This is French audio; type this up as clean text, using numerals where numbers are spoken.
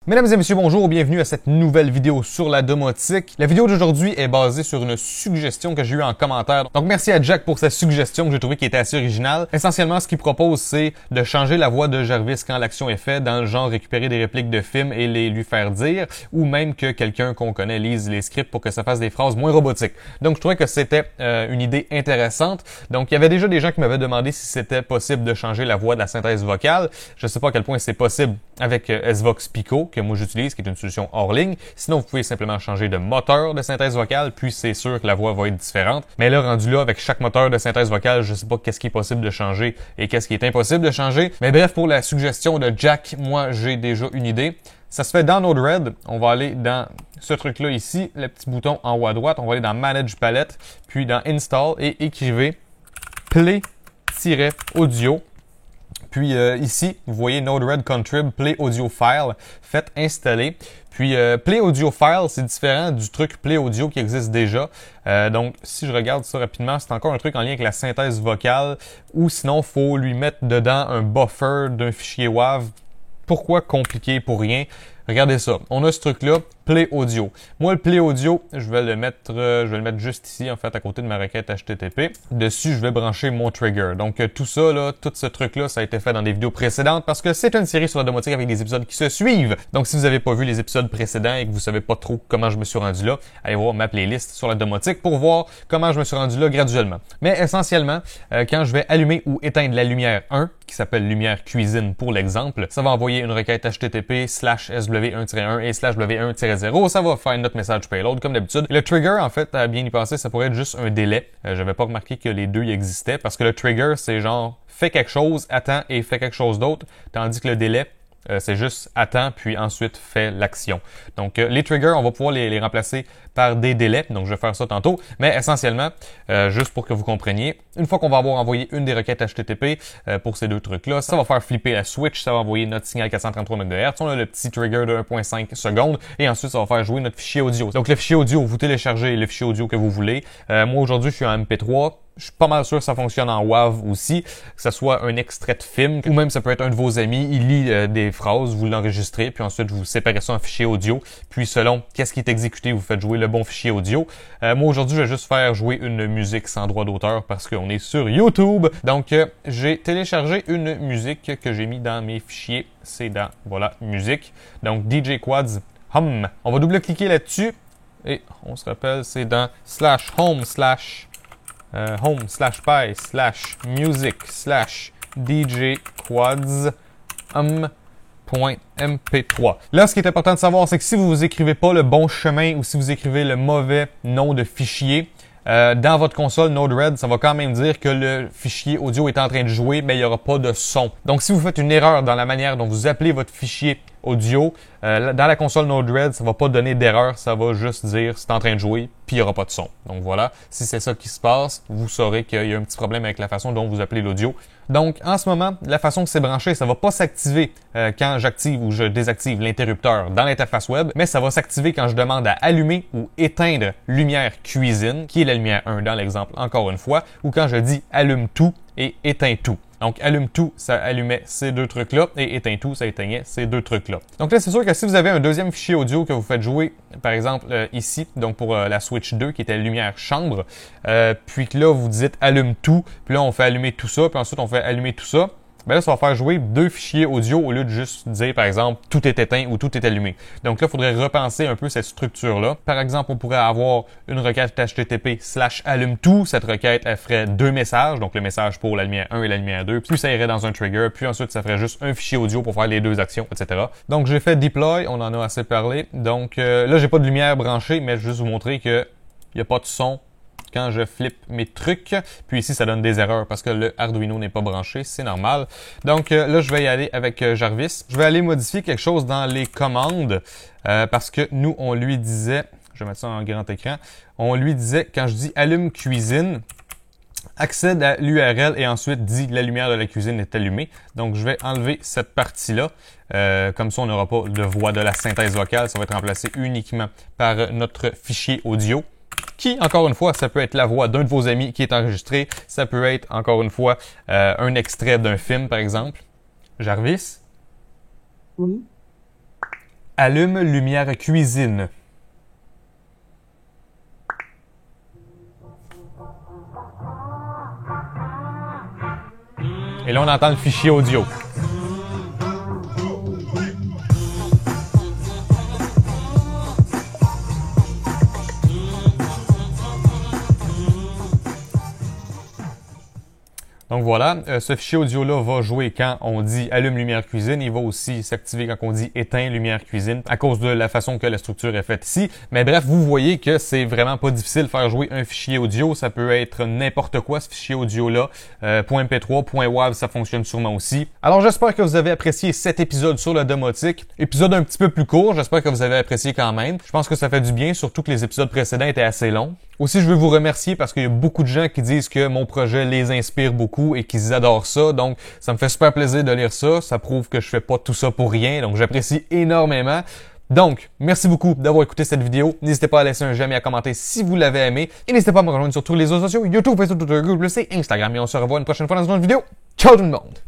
Mesdames et messieurs, bonjour, bienvenue à cette nouvelle vidéo sur la domotique. La vidéo d'aujourd'hui est basée sur une suggestion que j'ai eue en commentaire. Donc merci à Jack pour sa suggestion que j'ai trouvé qui était assez originale. Essentiellement, ce qu'il propose, c'est de changer la voix de Jarvis quand l'action est faite, dans le genre récupérer des répliques de films et les lui faire dire, ou même que quelqu'un qu'on connaît lise les scripts pour que ça fasse des phrases moins robotiques. Donc je trouvais que c'était une idée intéressante. Donc il y avait déjà des gens qui m'avaient demandé si c'était possible de changer la voix de la synthèse vocale. Je sais pas à quel point c'est possible avec SVox Pico, que moi j'utilise, qui est une solution hors ligne. Sinon, vous pouvez simplement changer de moteur de synthèse vocale, puis c'est sûr que la voix va être différente. Mais là, rendu là, avec chaque moteur de synthèse vocale, je sais pas qu'est-ce qui est possible de changer et qu'est-ce qui est impossible de changer. Mais bref, pour la suggestion de Jack, moi j'ai déjà une idée. Ça se fait dans Node-RED. On va aller dans ce truc-là ici, le petit bouton en haut à droite. On va aller dans Manage Palette, puis dans Install et écrivez Play-audio. Puis ici, vous voyez Node-RED Contrib Play Audio File. Faites installer. Puis Play Audio File, c'est différent du truc Play Audio qui existe déjà. Donc, si je regarde ça rapidement, c'est encore un truc en lien avec la synthèse vocale. Ou sinon, faut lui mettre dedans un buffer d'un fichier WAV. Pourquoi compliqué pour rien? Regardez ça. On a ce truc-là, Play Audio. Moi, le Play Audio, je vais le mettre juste ici, en fait, à côté de ma requête HTTP. Dessus, je vais brancher mon trigger. Donc, tout ça, là, tout ce truc-là, ça a été fait dans des vidéos précédentes parce que c'est une série sur la domotique avec des épisodes qui se suivent. Donc, si vous n'avez pas vu les épisodes précédents et que vous savez pas trop comment je me suis rendu là, allez voir ma playlist sur la domotique pour voir comment je me suis rendu là graduellement. Mais essentiellement, quand je vais allumer ou éteindre la lumière 1, qui s'appelle lumière cuisine pour l'exemple, ça va envoyer une requête HTTP/SW1-1 et /W1-0. Ça va faire notre message payload comme d'habitude. Le trigger, en fait, à bien y penser, ça pourrait être juste un délai. J'avais pas remarqué que les deux y existaient parce que le trigger, c'est genre fait quelque chose, attend et fait quelque chose d'autre, tandis que le délai, c'est juste attend puis ensuite fait l'action. Donc les triggers, on va pouvoir les remplacer par des délais. Donc je vais faire ça tantôt. Mais essentiellement, juste pour que vous compreniez, une fois qu'on va avoir envoyé une des requêtes HTTP pour ces deux trucs-là, ça va faire flipper la switch, ça va envoyer notre signal 433 MHz. On a le petit trigger de 1.5 secondes et ensuite ça va faire jouer notre fichier audio. Donc le fichier audio, vous téléchargez le fichier audio que vous voulez. Moi aujourd'hui, je suis en MP3. Je suis pas mal sûr que ça fonctionne en WAV aussi, que ce soit un extrait de film, ou même ça peut être un de vos amis, il lit des phrases, vous l'enregistrez, puis ensuite vous séparez ça en fichier audio, puis selon qu'est-ce qui est exécuté, vous faites jouer le bon fichier audio. Moi aujourd'hui, je vais juste faire jouer une musique sans droit d'auteur parce qu'on est sur YouTube. Donc j'ai téléchargé une musique que j'ai mis dans mes fichiers, c'est dans, voilà, musique. Donc DJ Quads Hum. On va double-cliquer là-dessus, et on se rappelle, c'est dans home/py/music/DJ Quads .mp3. Là, ce qui est important de savoir, c'est que si vous écrivez pas le bon chemin ou si vous écrivez le mauvais nom de fichier, dans votre console Node-RED, ça va quand même dire que le fichier audio est en train de jouer, mais il n'y aura pas de son. Donc, si vous faites une erreur dans la manière dont vous appelez votre fichier audio, dans la console Node-RED, ça va pas donner d'erreur, ça va juste dire c'est en train de jouer, puis il n'y aura pas de son. Donc voilà, si c'est ça qui se passe, vous saurez qu'il y a un petit problème avec la façon dont vous appelez l'audio. Donc en ce moment, la façon que c'est branché, ça va pas s'activer quand j'active ou je désactive l'interrupteur dans l'interface web, mais ça va s'activer quand je demande à allumer ou éteindre lumière cuisine, qui est la lumière 1 dans l'exemple encore une fois, ou quand je dis allume tout et éteins tout. Donc, allume tout, ça allumait ces deux trucs-là, et éteint tout, ça éteignait ces deux trucs-là. Donc là, c'est sûr que si vous avez un deuxième fichier audio que vous faites jouer, par exemple ici, donc pour la Switch 2 qui était lumière chambre, puis que là, vous dites allume tout, puis là, on fait allumer tout ça, puis ensuite on fait allumer tout ça, ben là, ça va faire jouer deux fichiers audio au lieu de juste dire, par exemple, tout est éteint ou tout est allumé. Donc là, il faudrait repenser un peu cette structure-là. Par exemple, on pourrait avoir une requête HTTP/allume tout. Cette requête, elle ferait deux messages, donc le message pour la lumière 1 et la lumière 2. Puis ça irait dans un trigger, puis ensuite, ça ferait juste un fichier audio pour faire les deux actions, etc. Donc, j'ai fait deploy, on en a assez parlé. Donc là, j'ai pas de lumière branchée, mais je vais juste vous montrer que il n'y a pas de son quand je flippe mes trucs. Puis ici, ça donne des erreurs parce que le Arduino n'est pas branché, c'est normal. Donc là, je vais y aller avec Jarvis. Je vais aller modifier quelque chose dans les commandes parce que nous, on lui disait, je vais mettre ça en grand écran, on lui disait, quand je dis allume cuisine, accède à l'URL et ensuite dit la lumière de la cuisine est allumée. Donc, je vais enlever cette partie-là. Comme ça, on n'aura pas de voix de la synthèse vocale. Ça va être remplacé uniquement par notre fichier audio. Qui, encore une fois, ça peut être la voix d'un de vos amis qui est enregistré. Ça peut être, encore une fois, un extrait d'un film, par exemple. Jarvis? Oui. Allume lumière cuisine. Et là, on entend le fichier audio. Donc voilà, ce fichier audio-là va jouer quand on dit allume lumière cuisine. Il va aussi s'activer quand on dit éteins lumière cuisine à cause de la façon que la structure est faite ici. Mais bref, vous voyez que c'est vraiment pas difficile de faire jouer un fichier audio. Ça peut être n'importe quoi, ce fichier audio-là. .mp3, .wav, ça fonctionne sûrement aussi. Alors j'espère que vous avez apprécié cet épisode sur le domotique. Épisode un petit peu plus court, j'espère que vous avez apprécié quand même. Je pense que ça fait du bien, surtout que les épisodes précédents étaient assez longs. Aussi, je veux vous remercier parce qu'il y a beaucoup de gens qui disent que mon projet les inspire beaucoup et qu'ils adorent ça. Donc, ça me fait super plaisir de lire ça. Ça prouve que je fais pas tout ça pour rien. Donc, j'apprécie énormément. Donc, merci beaucoup d'avoir écouté cette vidéo. N'hésitez pas à laisser un j'aime et à commenter si vous l'avez aimé. Et n'hésitez pas à me rejoindre sur tous les réseaux sociaux, YouTube, Facebook, Twitter, Google+, et Instagram. Et on se revoit une prochaine fois dans une autre vidéo. Ciao tout le monde!